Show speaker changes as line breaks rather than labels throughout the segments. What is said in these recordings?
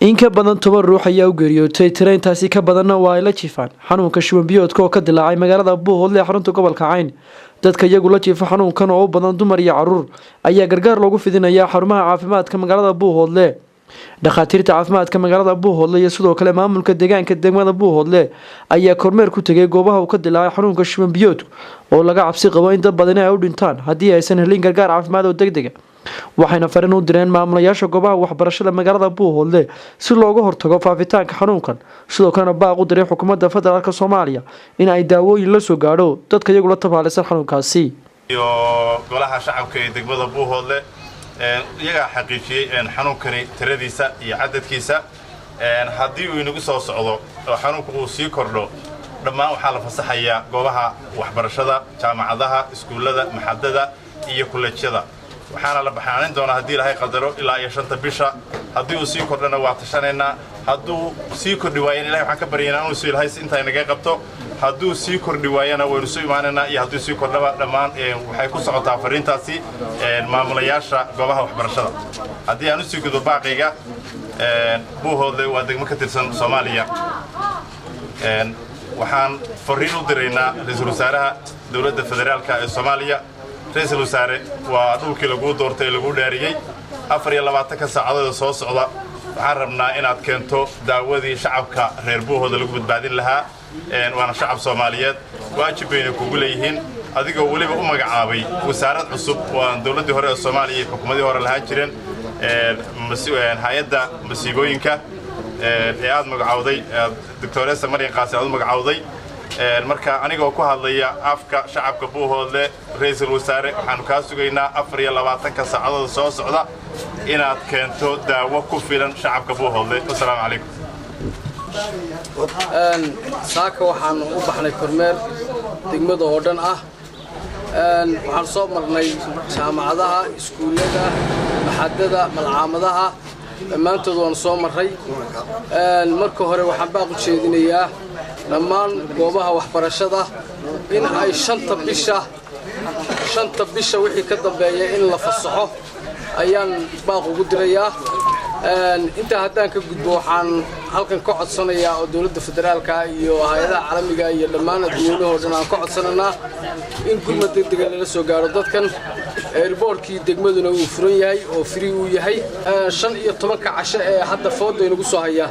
in ka badan 10 ruux ayaa u geeriyootay tiraintaasi ka badanna waa ay la jiifaan xanuunka shuban biyoodka oo ka dilaacay magaalada Buuhoodle ee xarunta gobolka Cayn. Dadka iyagu la jiifa xanuunkan oo u badan dumar iyo caruur ayaa gargaar loogu fidinayaa xarumaha caafimaadka magaalada Buuhoodle. dhakhaatiirta caafimaadka magaalada Buuhoodle iyo sidoo kale maamulka deegaanka degmada Buuhoodle ayaa kormeer ku tagay goobaha uu ka dilaacay xanuunka shuban biyoodka oo laga cabsi qabo in dad badan ay u dhintaan haddii aysan helin gargaar caafimaad oo degdeg ah. waxayna fariin u direen maamulayaasha goobaha waxbarashada magaalada Buuhoodle si looga hortago faafitaanka xanuunkan. sidoo kalena baaq u diray xukuumadda federaalka Soomaaliya in ay daawooyin la soo gaadho dadka iyagu la tabaalaysan xanuunkaasi.
iyo golaha shacabka ee degmada Buuhoodle iyaga xaqiijiyay xanuunkani tiradiisa iyo cadadkiisa haddii uu inagu soo socdo oo xanuunku uu sii kordho dhammaan waxaa la fasaxayaa goobaha waxbarashada jaamacadaha iskuulada maxadada iyo kuleejyada waxaana la baxnaanin doonaa haddii ilaahay qadaro ilaa iyo 5 bisha haddii uu sii kordhana waa tashanaynaa hadduu sii kordhi waayana ilaahay waxaan ka baryaynaa inuu soo ilaahay inta inaga qabto hadduu sii kordhi waayana waynu soo imaanaynaa iyo haddii sii kordhaba dhammaan waxay ku socotaa fariintaasi maamulayaasha goobaha waxbarashada. haddii aan u sii gudo baaqayga Buuhoodle waa degmo ka tirsan Soomaaliya waxaan fariin u diraynaa ra'iisul wasaaraha dawladda federaalka ee Soomaaliya. ra'iisul wasaare waa dhulkii lagu doortay lagu dhaariyay 24 saacadood soo socda waxaan rabnaa inaad keento daawadii shacabka reer Buuhoodle lagu badbaadin lahaa waana shacab Soomaaliyeed waajib bayna kugu leeyihiin adigoo waliba u magacaabay wasaarad cusub oo dawladda hore ee Soomaaliya iyo xukuumadii hore lahaan jireen hay'adda masiibooyinka ee aad magacawday Dr. Marian Qaasi aad magacawday marka aniga oo ku hadlaya afka shacabka Buuhoodle ra'iisul wasaare waxaan ka sugaynaa 24 saacadood soo socda inaad keento daawo ku filan shacabka Buuhoodle. Assalaamu calaykum.
saaka waxaan u baxnay kormeer degmada oo dhan ah waxaan soo marnay jaamacadaha iskuulada maxadada malcaamadaha dhammaantood waan soo maray marka hore waxaan baaq u jeedinayaa dhammaan goobaha waxbarashada in ay 5 bisha wixii ka dambeeya in la fasaxo ayaan baaq ugu dirayaa inta haddaan ka gudbo waxaan halkan ka codsanayaa oo dawladda federaalka iyo hay'adaha caalamiga iyo dhammaan dadweynaha oo dhan aan ka codsananaa in gurmad degdeg ah la soo gaaro dadkan airportkii degmaduna uu furan yahay oo free uu yahay 15 casho ee hadda foodo inagu soo haya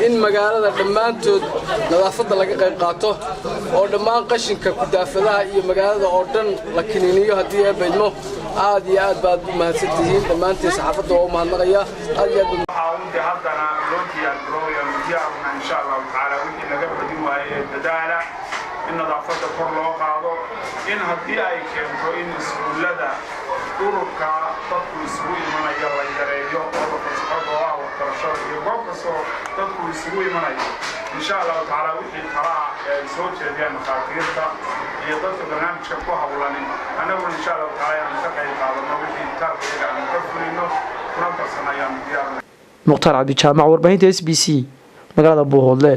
in magaalada dhammaantood nadaafadda laga qayb qaato oo dhammaan qashinka ku daafadaha iyo magaalada oo dhan la kiniiniyo haddii ay baydmo aad iyo aad baad u mahadsantihiin dhammaantiin saxaafadda oo mahadnaqaya aad iyo aad
haddana lootiyaa program diyaarna insha Allah taala wixii laga badin waayay dadaala in nadaafadda kor loo qaado in haddii ay keento in iskuulada ururka dadku isugu imanaya la yareeyo oo fasaxo waxbarashada iyo goob kastoo dadku isugu imanayo insha Allah taala wixii taraa ay soo jeediyaan dhakhaatiirta iyo dadka barnaamijka ku hawlanin anagu insha Allah taala aan ka qayb qaadano wixii taargetka aan ka fulino kuna farsanayaan diyaarna
Mukhtaar Cabdi Jaamac warbaahinta SBC magaalada Buuhoodle.